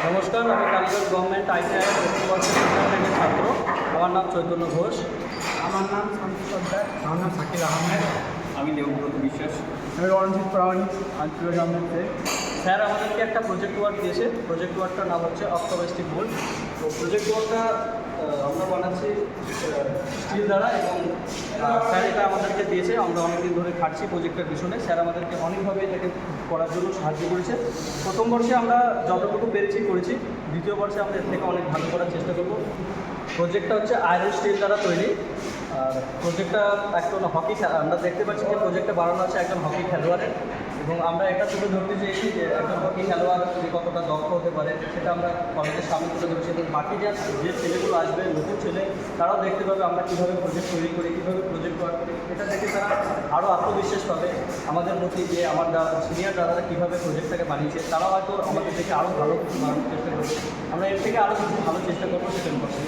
নমস্কার, আমি Kaliganj government ITI প্রথম বর্ষের থেকে ছাত্র। আমার নাম চৈতন্য ঘোষ। আমার নাম শান্তি সর্দার। আমার নাম শাকিল আহমেদ। আমি দেবব্রত বিশ্বাস। আমি রণজিৎ প্রামাণিক আঞ্চলিক গভর্নমেন্টে। স্যার আমাদেরকে একটা প্রজেক্ট ওয়ার্ক দিয়েছে। প্রজেক্ট ওয়ার্কটার নাম হচ্ছে অপটোমেস্টিক মোল্ড। তো প্রজেক্ট ওয়ার্কটা আমরা বানাচ্ছি স্টিল দ্বারা, এবং স্যার এটা আমাদেরকে দিয়েছে। আমরা অনেকদিন ধরে খাটছি প্রজেক্টের পিছনে। স্যার আমাদেরকে অনেকভাবে এটাকে করার জন্য সাহায্য করেছে। প্রথম বর্ষে আমরা যতটুকু পেরেছি করেছি, দ্বিতীয় বর্ষে আমরা এর থেকে অনেক ভালো করার চেষ্টা করব। প্রজেক্টটা হচ্ছে আয়রন স্টিল দ্বারা তৈরি। আর প্রজেক্টটা একজন হকি, আমরা দেখতে পাচ্ছি যে প্রজেক্টটা বানানো আছে একজন হকি খেলোয়াড়ের, এবং আমরা এটা তুলে ধরতে চেয়েছি যে একজন হকি খেলোয়াড় যে কতটা দক্ষ হতে পারে সেটা আমরা কলেজের সামনে তুলে ধরেছি, এবং বাকি যে ছেলেগুলো আসবে, নতুন ছেলে, তারাও দেখতে পাবে আমরা কীভাবে প্রজেক্ট তৈরি করি, কীভাবে প্রজেক্ট ওয়ার্ক করি। এটা দেখে তারা আরও আত্মবিশ্বাস পাবে আমাদের প্রতি, যে আমার সিনিয়র দাদারা কীভাবে প্রজেক্টটাকে বানিয়েছে। তারাও হয়তো আমাদের থেকে আরও ভালো বানানোর চেষ্টা করবে। আমরা এর থেকে আরও কিছু ভালো চেষ্টা করবো সেকেন্ড বছর।